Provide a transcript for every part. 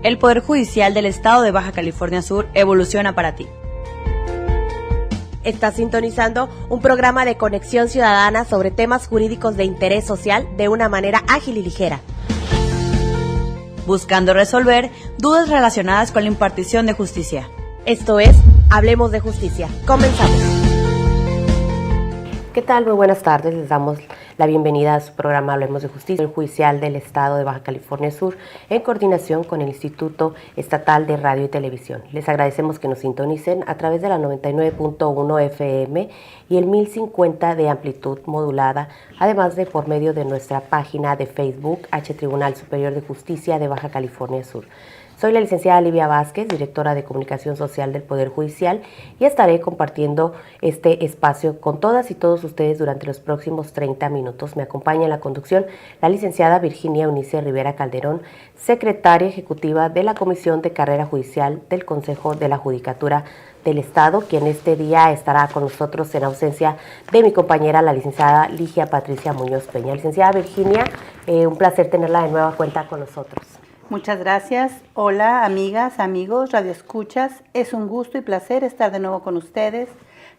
El Poder Judicial del Estado de Baja California Sur evoluciona para ti. Estás sintonizando un programa de conexión ciudadana sobre temas jurídicos de interés social de una manera ágil y ligera. Buscando resolver dudas relacionadas con la impartición de justicia. Esto es Hablemos de Justicia. Comenzamos. ¿Qué tal? Muy buenas tardes. Les damos la bienvenida a su programa Hablemos de Justicia, el Judicial del Estado de Baja California Sur, en coordinación con el Instituto Estatal de Radio y Televisión. Les agradecemos que nos sintonicen a través de la 99.1 FM y el 1050 de amplitud modulada, además de por medio de nuestra página de Facebook, H Tribunal Superior de Justicia de Baja California Sur. Soy la licenciada Livia Vázquez, directora de Comunicación Social del Poder Judicial, y estaré compartiendo este espacio con todas y todos ustedes durante los próximos 30 minutos. Me acompaña en la conducción la licenciada Virginia Eunice Rivera Calderón, secretaria ejecutiva de la Comisión de Carrera Judicial del Consejo de la Judicatura del Estado, quien este día estará con nosotros en ausencia de mi compañera, la licenciada Ligia Patricia Muñoz Peña. Licenciada Virginia, un placer tenerla de nueva cuenta con nosotros. Muchas gracias. Hola, amigas, amigos, radioescuchas. Es un gusto y placer estar de nuevo con ustedes.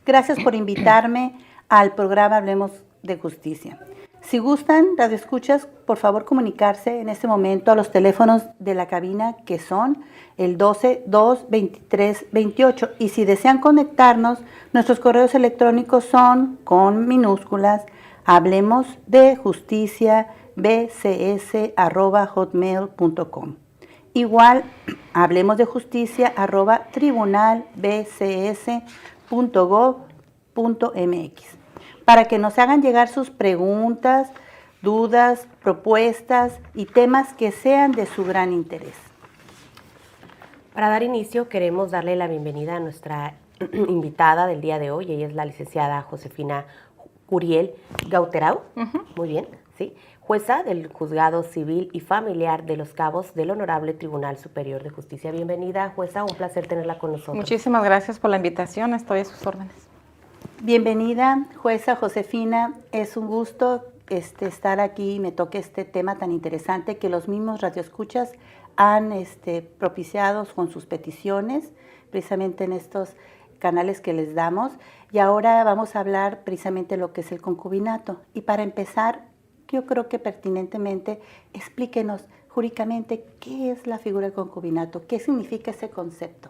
Gracias por invitarme al programa Hablemos de Justicia. Si gustan, radioescuchas, por favor comunicarse en este momento a los teléfonos de la cabina, que son el 12-2-23-28. Y si desean conectarnos, nuestros correos electrónicos son con minúsculas, hablemosdejusticia@hotmail.com. Igual, hablemosdejusticia@tribunalbcs.gov.mx, para que nos hagan llegar sus preguntas, dudas, propuestas y temas que sean de su gran interés. Para dar inicio, queremos darle la bienvenida a nuestra invitada del día de hoy. Ella es la licenciada Josefina Curiel Gauterau, muy bien, ¿sí? Jueza del Juzgado Civil y Familiar de Los Cabos del Honorable Tribunal Superior de Justicia. Bienvenida, jueza, un placer tenerla con nosotros. Muchísimas gracias por la invitación, estoy a sus órdenes. Bienvenida, jueza Josefina, es un gusto estar aquí y me toque este tema tan interesante que los mismos radioescuchas han propiciado con sus peticiones, precisamente en estos canales que les damos. Y ahora vamos a hablar precisamente de lo que es el concubinato. Y para empezar, yo creo que pertinentemente explíquenos jurídicamente qué es la figura del concubinato, qué significa ese concepto.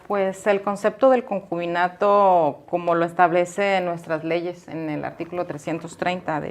Pues el concepto del concubinato, como lo establece nuestras leyes en el artículo 330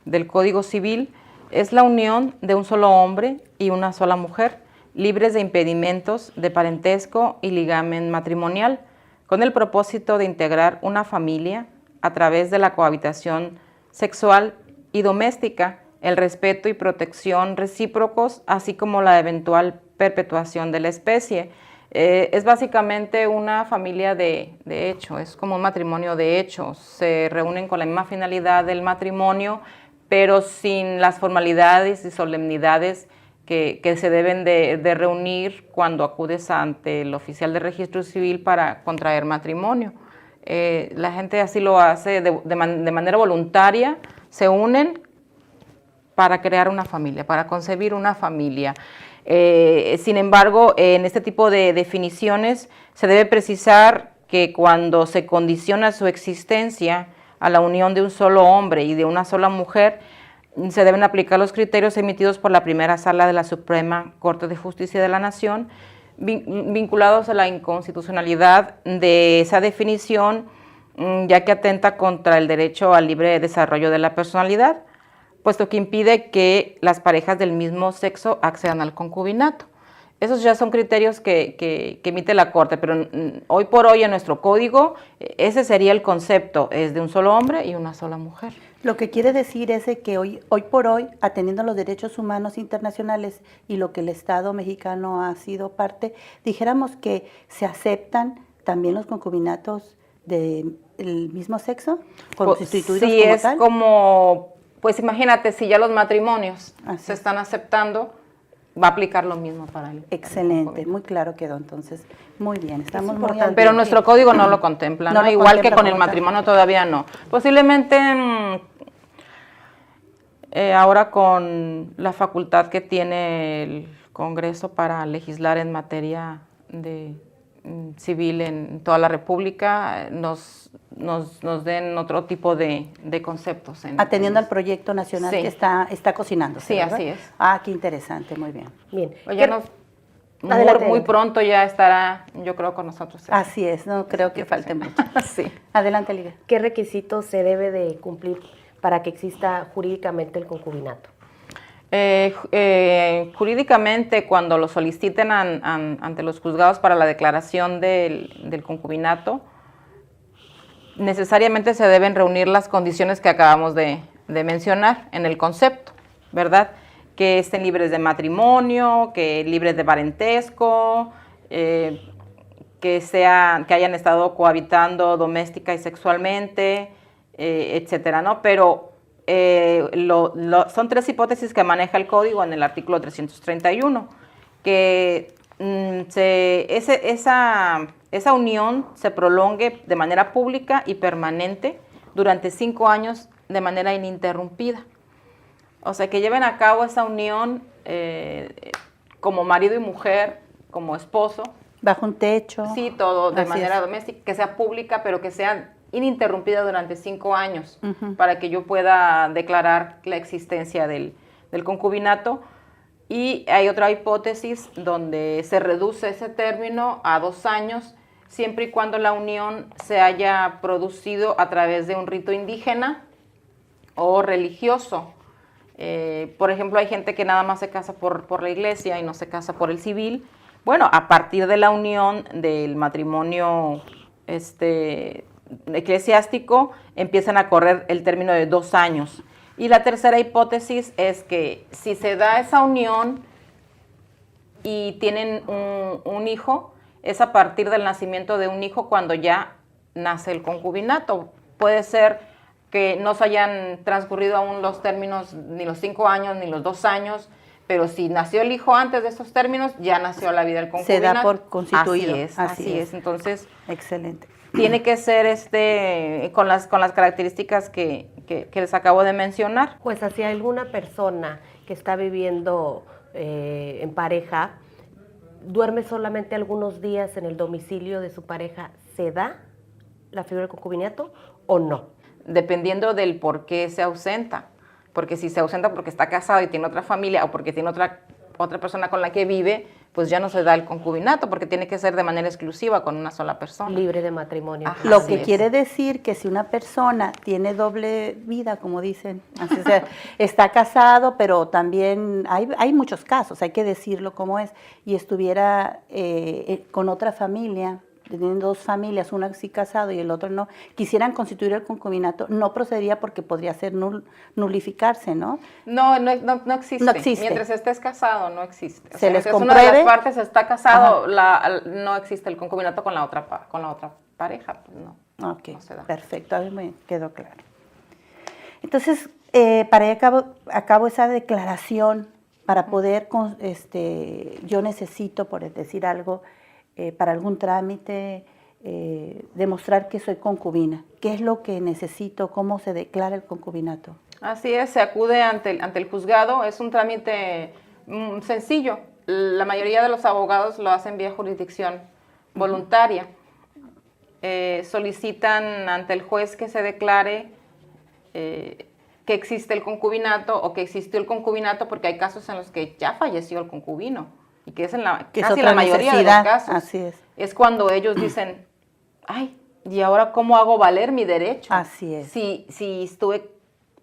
del Código Civil, es la unión de un solo hombre y una sola mujer, libres de impedimentos de parentesco y ligamen matrimonial, con el propósito de integrar una familia a través de la cohabitación sexual y doméstica, el respeto y protección recíprocos, así como la eventual perpetuación de la especie. Es básicamente una familia de hecho, es como un matrimonio de hecho. Se reúnen con la misma finalidad del matrimonio, pero sin las formalidades y solemnidades que se deben de reunir cuando acudes ante el oficial de registro civil para contraer matrimonio. La gente así lo hace de manera voluntaria, se unen para crear una familia, para concebir una familia. Sin embargo, en este tipo de definiciones se debe precisar que cuando se condiciona su existencia a la unión de un solo hombre y de una sola mujer, se deben aplicar los criterios emitidos por la primera sala de la Suprema Corte de Justicia de la Nación, vinculados a la inconstitucionalidad de esa definición, ya que atenta contra el derecho al libre desarrollo de la personalidad, puesto que impide que las parejas del mismo sexo accedan al concubinato. Esos ya son criterios que emite la Corte, pero hoy por hoy en nuestro código ese sería el concepto, es de un solo hombre y una sola mujer. Lo que quiere decir es que hoy por hoy, atendiendo a los derechos humanos internacionales y lo que el Estado mexicano ha sido parte, dijéramos que se aceptan también los concubinatos del mismo sexo, constituidos sí, como es tal. Como, pues imagínate, si ya los matrimonios se están aceptando, va a aplicar lo mismo para él. Excelente, muy claro quedó entonces. Muy bien, estamos muy al Pero día. nuestro código no lo contempla, ¿no? Igual que con el matrimonio todavía no. Posiblemente ahora con la facultad que tiene el Congreso para legislar en materia de civil en toda la República, nos den otro tipo de conceptos. Atendiendo al proyecto nacional sí. que está cocinándose, Sí, ¿verdad? así es. Ah, qué interesante, muy bien. Bien. Ya muy pronto ya estará, yo creo, con nosotros. Así es, no creo que falte mucho. Sí. Adelante, Lidia. ¿Qué requisitos se debe de cumplir para que exista jurídicamente el concubinato? Jurídicamente, cuando lo soliciten ante los juzgados para la declaración del concubinato, necesariamente se deben reunir las condiciones que acabamos de mencionar en el concepto, ¿verdad? Que estén libres de matrimonio, que libres de parentesco, que hayan estado cohabitando doméstica y sexualmente, etcétera, ¿no? Pero son 3 hipótesis que maneja el Código en el artículo 331, que esa unión se prolongue de manera pública y permanente durante 5 años de manera ininterrumpida. O sea, que lleven a cabo esa unión como marido y mujer, como esposo. Bajo un techo. Sí, todo de Así manera es. doméstica, que sea pública, pero que sea ininterrumpida durante 5 años, Ujú. para que yo pueda declarar la existencia del concubinato. Y hay otra hipótesis donde se reduce ese término a 2 años, siempre y cuando la unión se haya producido a través de un rito indígena o religioso. Por ejemplo, hay gente que nada más se casa por la iglesia y no se casa por el civil. Bueno, a partir de la unión del matrimonio eclesiástico, empiezan a correr el término de 2 años. Y la tercera hipótesis es que si se da esa unión y tienen un hijo, es a partir del nacimiento de un hijo cuando ya nace el concubinato. Puede ser que no se hayan transcurrido aún los términos, ni los 5 años, ni los 2 años, pero si nació el hijo antes de esos términos, ya nació la vida del concubinato. Se da por constituido. Así es. Entonces, excelente. tiene que ser con las características que les acabo de mencionar. Pues si alguna persona que está viviendo en pareja duerme solamente algunos días en el domicilio de su pareja, ¿se da la figura del concubinato o no? Dependiendo del por qué se ausenta. Porque si se ausenta porque está casado y tiene otra familia o porque tiene otra persona con la que vive, pues ya no se da el concubinato, porque tiene que ser de manera exclusiva con una sola persona. Libre de matrimonio. Ajá. Lo Así que es. quiere decir que si una persona tiene doble vida, como dicen, así, o sea, está casado, pero también hay muchos casos, hay que decirlo como es, y estuviera con otra familia, teniendo 2 familias, una sí casado y el otro no, quisieran constituir el concubinato, no procedería porque podría ser nulificarse, ¿no? No existe. No existe. Mientras estés casado, no existe. O Se sea, les si una de compruebe. las partes está casado, no existe el concubinato con la otra pareja. Pues no. Ok, No se da. perfecto, a mí me quedó claro. Entonces, para llevar a cabo esa declaración, para poder, yo necesito, por decir algo, para algún trámite, demostrar que soy concubina. ¿Qué es lo que necesito? ¿Cómo se declara el concubinato? Así es, se acude ante el juzgado, es un trámite sencillo. La mayoría de los abogados lo hacen vía jurisdicción voluntaria. Solicitan ante el juez que se declare que existe el concubinato o que existió el concubinato, porque hay casos en los que ya falleció el concubino y que es casi la mayoría de los casos. Así es. Es cuando ellos dicen, ay, ¿y ahora cómo hago valer mi derecho? Así es. Si estuve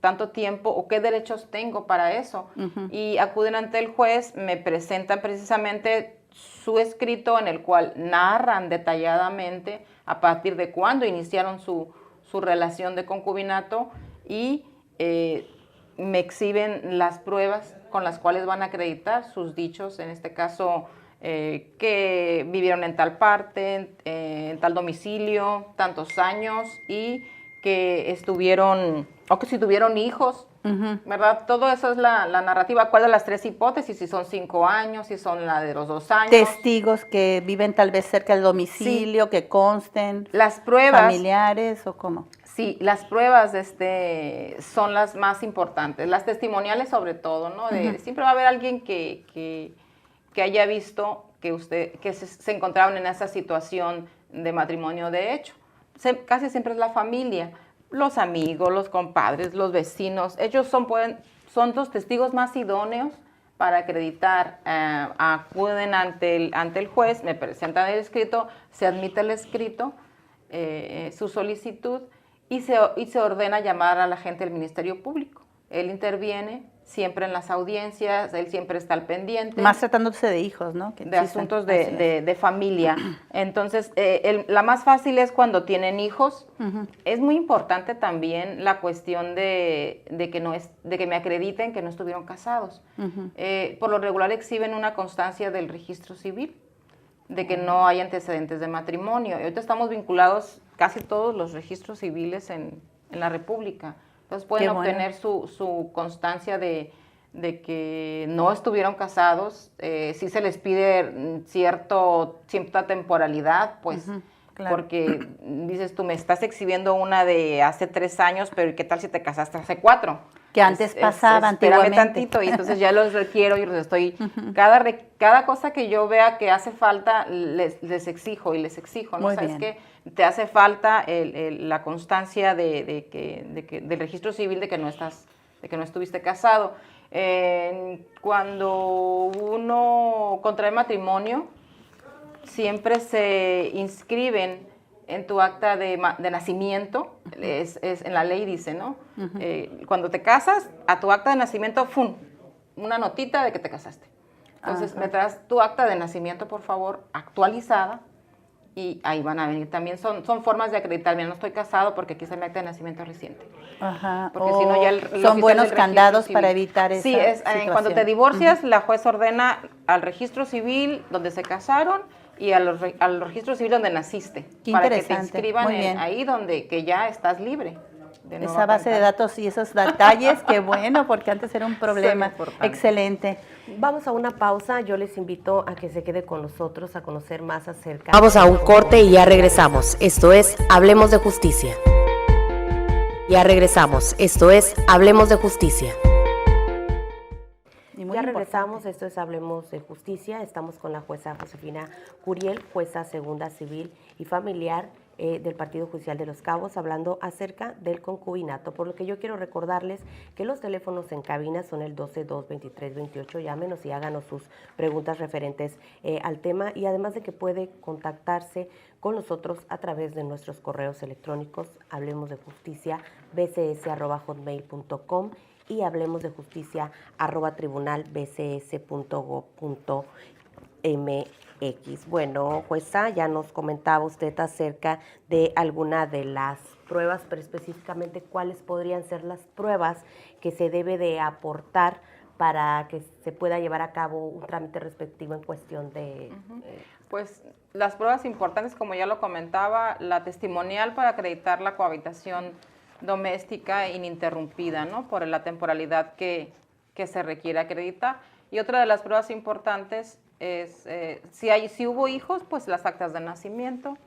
tanto tiempo, o qué derechos tengo para eso. Ujú. Y acuden ante el juez, me presentan precisamente su escrito en el cual narran detalladamente a partir de cuándo iniciaron su relación de concubinato y me exhiben las pruebas con las cuales van a acreditar sus dichos, en este caso que vivieron en tal parte, en tal domicilio, tantos años y que estuvieron, o que si tuvieron hijos, Ujú. ¿verdad? Todo eso es la narrativa. ¿Cuál de las 3 hipótesis? Si son 5 años, si son la de los 2 años. Testigos que viven tal vez cerca del domicilio, que consten, Las pruebas. familiares o cómo. Sí, las pruebas son las más importantes, las testimoniales sobre todo, ¿no? Siempre va a haber alguien que que haya visto que se encontraban en esa situación de matrimonio de hecho. Casi siempre es la familia, los amigos, los compadres, los vecinos. Ellos son los testigos más idóneos para acreditar. Acuden ante el juez, me presentan el escrito, se admite el escrito, su solicitud, y se ordena llamar a la gente del Ministerio Público. Él interviene siempre en las audiencias, él siempre está al pendiente. Más tratándose de hijos, ¿no? De asuntos de familia. Entonces, la más fácil es cuando tienen hijos. Es muy importante también la cuestión de que me acrediten que no estuvieron casados. Por lo regular exhiben una constancia del registro civil, de que no hay antecedentes de matrimonio. Y ahorita estamos vinculados casi todos los registros civiles en la República. Entonces pueden obtener su constancia de que no estuvieron casados. Si se les pide cierta temporalidad, pues, claro. Porque dices tú, me estás exhibiendo una de hace 3 años, pero ¿qué tal si te casaste hace 4? Que antes pasaba antiguamente. Tantito, y entonces ya los requiero y los estoy... Cada cosa que yo vea que hace falta, les exijo y les exijo, ¿no? ¿Sabes qué? Te hace falta la constancia del registro civil de que no estuviste casado. Cuando uno contrae matrimonio, siempre se inscriben en tu acta de nacimiento, en la ley dice, ¿no? Cuando te casas, a tu acta de nacimiento, ¡fum!, una notita de que te casaste. Entonces, me traes tu acta de nacimiento, por favor, actualizada, y ahí van a venir también. Son formas de acreditar, mira, no estoy casado porque aquí está mi acta de nacimiento reciente. Porque si no, ya son buenos candados para evitar esa situación. Cuando te divorcias, la juez ordena al registro civil donde se casaron y al registro civil donde naciste. Qué para que interesante. te inscriban ahí que ya estás libre. Esa base de datos y esos detalles, qué bueno, porque antes era un problema. Excelente. Vamos a una pausa, yo les invito a que se quede con nosotros a conocer más acerca. Vamos a un corte y ya regresamos. Esto es Hablemos de Justicia. Ya regresamos. Esto es Hablemos de Justicia. Ya regresamos, esto es Hablemos de Justicia. Estamos con la jueza Josefina Curiel, jueza segunda civil y familiar del Partido Judicial de Los Cabos, hablando acerca del concubinato, por lo que yo quiero recordarles que los teléfonos en cabina son el 12-223-28, llámenos y háganos sus preguntas referentes al tema, y además de que puede contactarse con nosotros a través de nuestros correos electrónicos, hablemosdejusticia@bcs.hotmail.com y hablemosdejusticia@tribunalbcs.gov.mx. Bueno, jueza, ya nos comentaba usted acerca de alguna de las pruebas, pero específicamente cuáles podrían ser las pruebas que se debe de aportar para que se pueda llevar a cabo un trámite respectivo en cuestión de... Pues las pruebas importantes, como ya lo comentaba, la testimonial para acreditar la cohabitación doméstica ininterrumpida, ¿no? Por la temporalidad que se requiere acreditar. Y otra de las pruebas importantes es, si hubo hijos, pues las actas de nacimiento.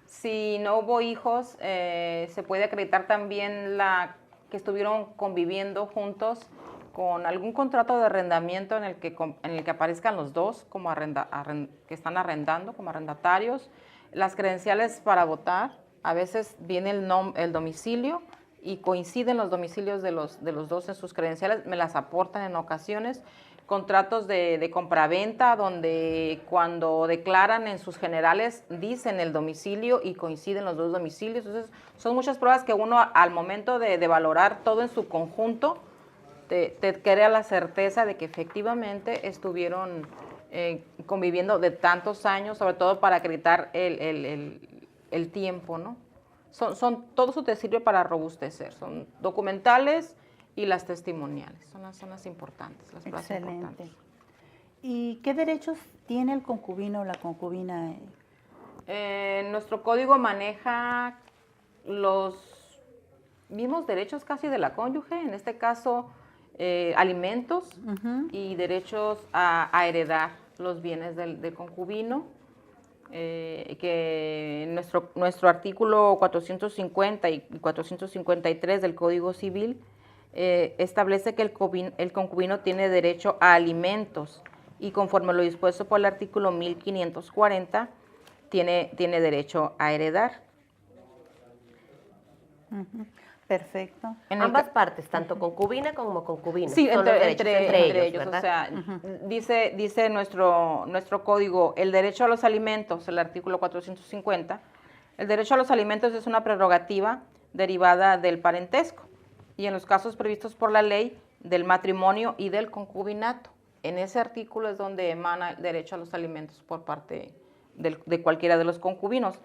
Si no hubo hijos, se puede acreditar también que estuvieron conviviendo juntos con algún contrato de arrendamiento en el que aparezcan los dos como que están arrendando como arrendatarios. Las credenciales para votar, a veces viene el domicilio y coinciden los domicilios de los dos en sus credenciales, me las aportan en ocasiones. Contratos de compraventa donde cuando declaran en sus generales dicen el domicilio y coinciden los dos domicilios. Entonces son muchas pruebas que uno al momento de valorar todo en su conjunto te crea la certeza de que efectivamente estuvieron conviviendo de tantos años, sobre todo para acreditar el tiempo, ¿no? Todo eso te sirve para robustecer, son documentales y las testimoniales, son las importantes, las pruebas importantes. ¿Y qué derechos tiene el concubino o la concubina? Nuestro código maneja los mismos derechos casi de la cónyuge, en este caso alimentos y derechos a heredar los bienes del concubino, que nuestro artículo 450 y 453 del Código Civil establece que el concubino tiene derecho a alimentos y conforme lo dispuesto por el artículo 1540, tiene derecho a heredar. Perfecto. Ambas partes, tanto concubina como concubino. Sí, son los derechos entre ellos, ¿verdad? o sea, dice nuestro código, el derecho a los alimentos, el artículo 450, el derecho a los alimentos es una prerrogativa derivada del parentesco y en los casos previstos por la ley del matrimonio y del concubinato. En ese artículo es donde emana el derecho a los alimentos por parte de cualquiera de los concubinos.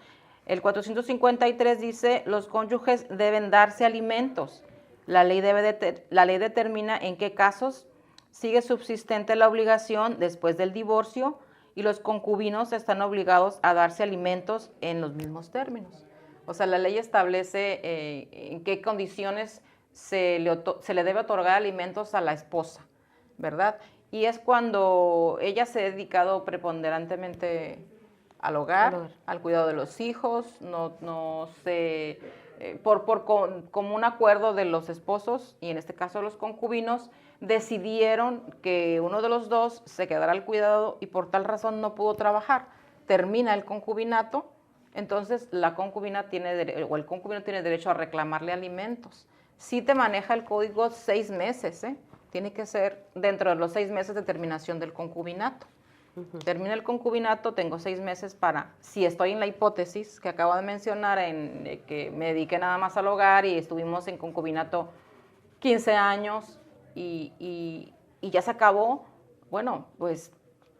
El 453 dice, los cónyuges deben darse alimentos. La ley determina en qué casos sigue subsistente la obligación después del divorcio y los concubinos están obligados a darse alimentos en los mismos términos. O sea, la ley establece en qué condiciones se le debe otorgar alimentos a la esposa, ¿verdad? Y es cuando ella se ha dedicado preponderantemente al hogar, al cuidado de los hijos, como un acuerdo de los esposos, y en este caso los concubinos, decidieron que uno de los dos se quedara al cuidado y por tal razón no pudo trabajar. Termina el concubinato, entonces la concubina o el concubino tiene derecho a reclamarle alimentos. Sí te maneja el código 6 meses, tiene que ser dentro de los 6 meses de terminación del concubinato. Termina el concubinato, tengo 6 meses para, si estoy en la hipótesis que acabo de mencionar, que me dediqué nada más al hogar y estuvimos en concubinato 15 años y ya se acabó, bueno, pues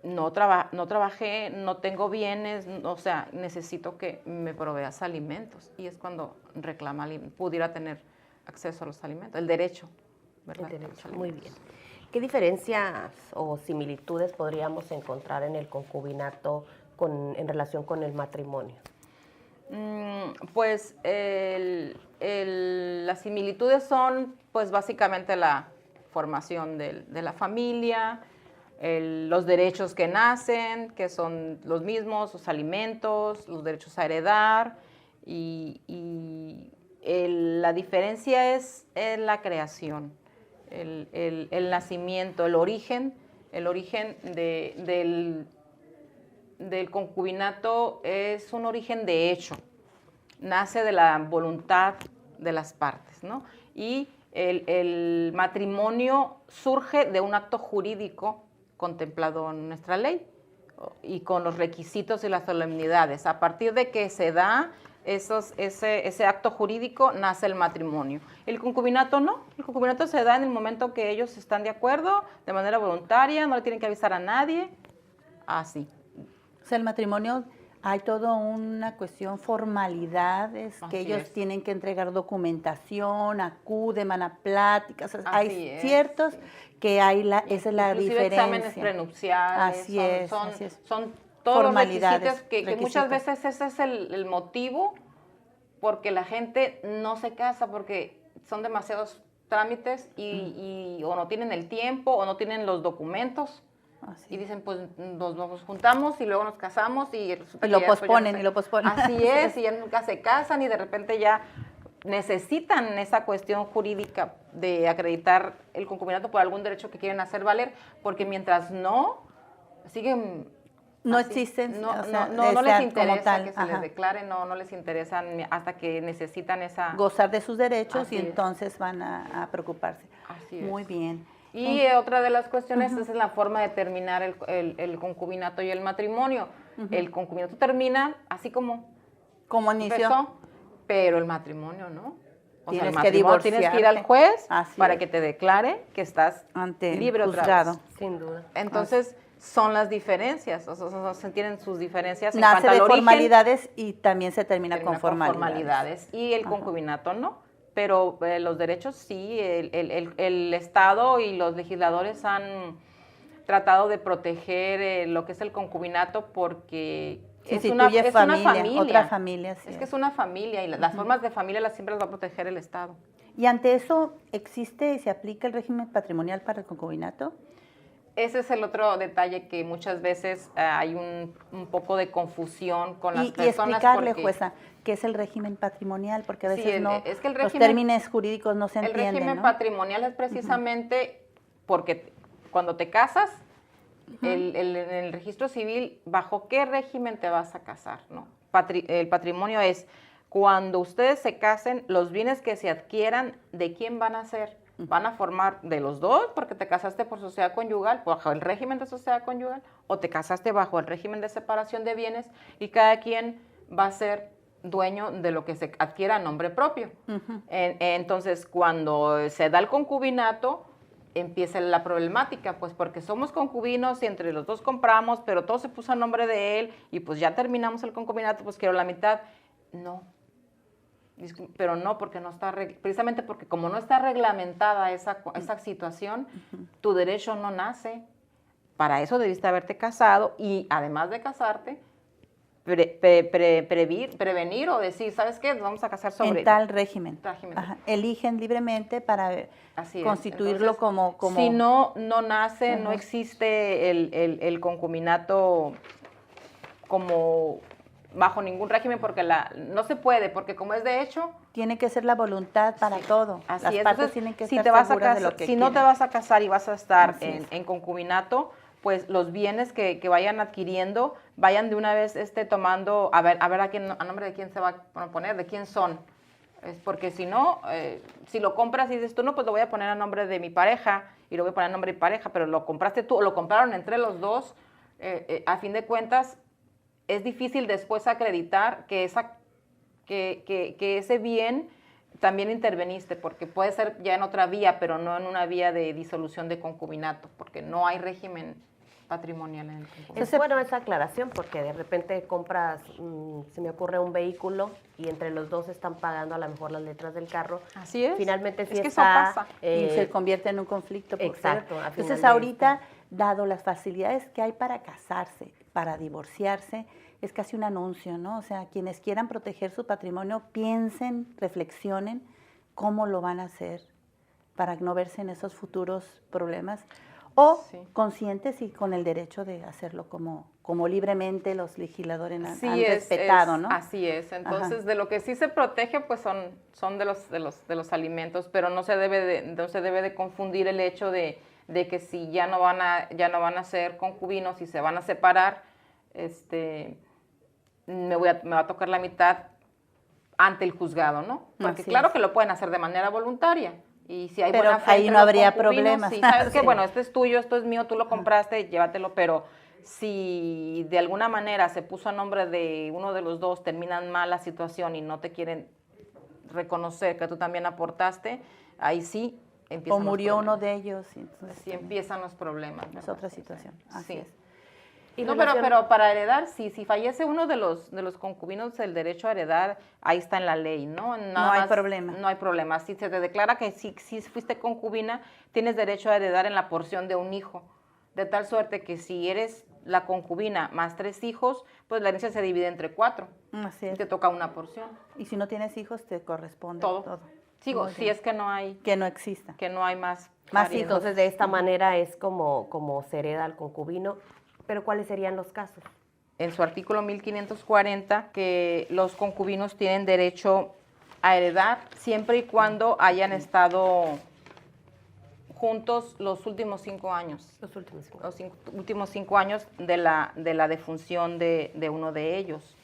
no trabajé, no tengo bienes, o sea, necesito que me proveas alimentos. Y es cuando pudiera tener acceso a los alimentos, el derecho, ¿verdad? El derecho, muy bien. ¿Qué diferencias o similitudes podríamos encontrar en el concubinato en relación con el matrimonio? Pues las similitudes son pues básicamente la formación de la familia, los derechos que nacen, que son los mismos, los alimentos, los derechos a heredar y la diferencia es la creación. El nacimiento, el origen del concubinato es un origen de hecho, nace de la voluntad de las partes, ¿no? Y el matrimonio surge de un acto jurídico contemplado en nuestra ley y con los requisitos y las solemnidades. A partir de que se da ese acto jurídico, nace el matrimonio. El concubinato no, el concubinato se da en el momento que ellos están de acuerdo, de manera voluntaria, no le tienen que avisar a nadie, así. O sea, el matrimonio, hay toda una cuestión, formalidades, que ellos tienen que entregar documentación, acuden, van a pláticas, hay ciertos que esa es la diferencia. Exámenes prenupciales, son todos los requisitos que muchas veces ese es el motivo porque la gente no se casa porque son demasiados trámites y o no tienen el tiempo o no tienen los documentos. Y dicen, pues nos juntamos y luego nos casamos y lo posponen. Así es, y ya nunca se casan y de repente ya necesitan esa cuestión jurídica de acreditar el concubinato por algún derecho que quieren hacer valer, porque mientras no, siguen... No así, existen, no les interesa que se les declare, no les interesa hasta que necesitan gozar de sus derechos así y entonces van a preocuparse. Así es. Muy bien. Y otra de las cuestiones es la forma de terminar el concubinato y el matrimonio. El concubinato termina así como inició, empezó, pero el matrimonio no. Tienes que divorciarte. Tienes que ir al juez para que te declare que estás ante libre juzgado. Otra vez. Sin duda. Entonces, son las diferencias, o sea, se tienen sus diferencias. Nace en cuanto de al origen, formalidades y también se termina con formalidades. Y el concubinato no, pero los derechos sí, el Estado y los legisladores han tratado de proteger lo que es el concubinato porque es una familia. Otra familia, sí. Es que es una familia y las formas de familia siempre las va a proteger el Estado. ¿Y ante eso existe y se aplica el régimen patrimonial para el concubinato? Ese es el otro detalle que muchas veces hay un poco de confusión con las personas. Y explicarle, jueza, qué es el régimen patrimonial, porque a veces los términos jurídicos no se entienden. El régimen patrimonial es precisamente porque cuando te casas, En el registro civil, ¿bajo qué régimen te vas a casar? ¿No? El patrimonio es cuando ustedes se casen, los bienes que se adquieran, ¿de quién van a ser? ¿Van a formar de los dos porque te casaste por sociedad conyugal, bajo el régimen de sociedad conyugal, o te casaste bajo el régimen de separación de bienes y cada quien va a ser dueño de lo que se adquiera a nombre propio? Entonces, cuando se da el concubinato, empieza la problemática, pues porque somos concubinos y entre los dos compramos, pero todo se puso a nombre de él y pues ya terminamos el concubinato, pues quiero la mitad. No. Pero no, porque no está, precisamente porque como no está reglamentada esa situación, tu derecho no nace. Para eso debiste haberte casado y además de casarte, prevenir o decir, ¿sabes qué? Nos vamos a casar sobre... En tal régimen. Ajá. Eligen libremente para constituirlo. Entonces, como... Si no nace, no existe el concubinato como... bajo ningún régimen porque no se puede, porque como es de hecho... Tiene que ser la voluntad para todo. Así Las es. partes Entonces, tienen que si estar seguras de lo que si no quieren. te vas a casar y vas a estar en concubinato, pues los bienes que vayan adquiriendo, vayan de una vez tomando, a ver a nombre de quién se va a poner, de quién son. Es porque si no, si lo compras y dices tú, no, pues lo voy a poner a nombre de mi pareja y lo voy a poner a nombre de mi pareja, pero lo compraste tú o lo compraron entre los dos, a fin de cuentas, es difícil después acreditar que ese bien también interveniste, porque puede ser ya en otra vía, pero no en una vía de disolución de concubinato, porque no hay régimen patrimonial en el concubinato. Es bueno esa aclaración, porque de repente compras, se me ocurre un vehículo y entre los dos están pagando a lo mejor las letras del carro. Así es. Finalmente sí es que está... eso pasa. Y se convierte en un conflicto. Exacto. Entonces ahorita, dado las facilidades que hay para casarse, para divorciarse, es casi un anuncio, ¿no? O sea, quienes quieran proteger su patrimonio, piensen, reflexionen cómo lo van a hacer para no verse en esos futuros problemas, o conscientes y con el derecho de hacerlo como libremente los legisladores han respetado, ¿no? Así es. Entonces, de lo que sí se protege, pues son de los alimentos, pero no se debe de confundir el hecho de que si ya no van a ser concubinos y se van a separar, me va a tocar la mitad ante el juzgado, ¿no? Porque claro que lo pueden hacer de manera voluntaria. Y si hay pero buena fe ahí entre no los habría concubinos, problemas. sí, sabes que bueno, esto es tuyo, esto es mío, tú lo compraste, llévatelo, pero si de alguna manera se puso a nombre de uno de los dos, terminan mal la situación y no te quieren reconocer que tú también aportaste, ahí sí empiezan o murió los uno de ellos. Entonces, sí empiezan los problemas. Es otra situación, así es. No, pero para heredar, si fallece uno de los concubinos, el derecho a heredar, ahí está en la ley, ¿no? No hay problema. No hay problema. Si se te declara que si fuiste concubina, tienes derecho a heredar en la porción de un hijo. De tal suerte que si eres la concubina más 3 hijos, pues la herencia se divide entre 4. Así es. Y te toca una porción. Y si no tienes hijos, te corresponde todo. Sigo, si es que no hay... Que no exista. Que no hay más hijos. Entonces, de esta manera es como se hereda al concubino. ¿Pero cuáles serían los casos? En su artículo 1540, que los concubinos tienen derecho a heredar siempre y cuando hayan estado juntos los últimos 5 años. Los últimos 5 años. Los últimos 5 años de la defunción de uno de ellos,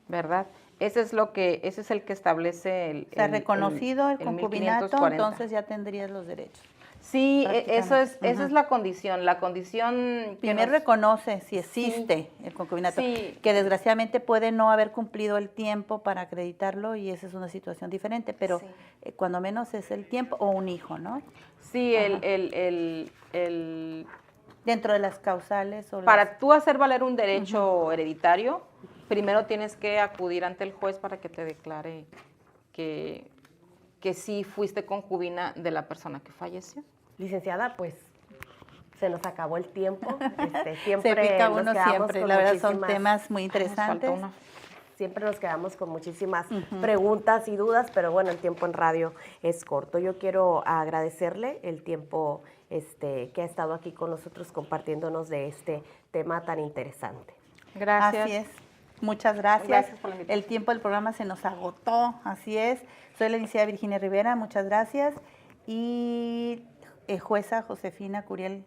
¿verdad? Ese es el que establece el... O sea, reconocido el concubinato, 1540. Entonces ya tendrías los derechos. Sí, esa es la condición. La condición... Primero reconoce si existe el concubinato, que desgraciadamente puede no haber cumplido el tiempo para acreditarlo y esa es una situación diferente, pero cuando menos es el tiempo o un hijo, ¿no? Sí, dentro de las causales. Para tú hacer valer un derecho hereditario, primero tienes que acudir ante el juez para que te declare que sí fuiste concubina de la persona que falleció. Licenciada, pues se nos acabó el tiempo. Siempre se pica uno siempre, la verdad son temas muy interesantes. Siempre nos quedamos con muchísimas preguntas y dudas, pero bueno, el tiempo en radio es corto. Yo quiero agradecerle el tiempo que ha estado aquí con nosotros compartiéndonos de este tema tan interesante. Gracias. Así es. Muchas gracias. Gracias por la invitación. El tiempo del programa se nos agotó, así es. Soy la licenciada Virginia Rivera, muchas gracias. Y jueza Josefina Curiel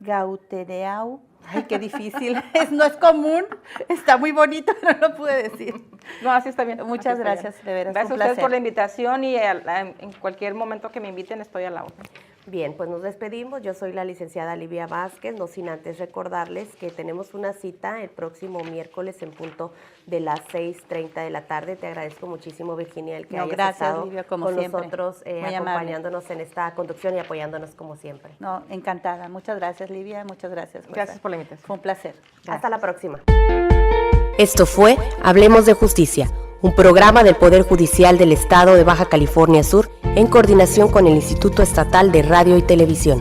Gautereau. Ay, qué difícil. No es común. Está muy bonito, pero no pude decir. No, así está bien. Muchas así está gracias, bien. de veras. Gracias a un ustedes placer. por la invitación y en cualquier momento que me inviten estoy a la orden. Bien, pues nos despedimos. Yo soy la licenciada Livia Vázquez, no sin antes recordarles que tenemos una cita el próximo miércoles en punto de las 6:30 de la tarde. Te agradezco muchísimo, Virginia, el que hayas gracias, estado Livia, como con siempre. nosotros, Muy acompañándonos en esta conducción y apoyándonos como siempre. No, encantada. Muchas gracias, Livia. Muchas gracias. Jueza. Gracias por la invitación. Fue un placer. Gracias. Hasta la próxima. Esto fue Hablemos de Justicia, un programa del Poder Judicial del Estado de Baja California Sur en coordinación con el Instituto Estatal de Radio y Televisión.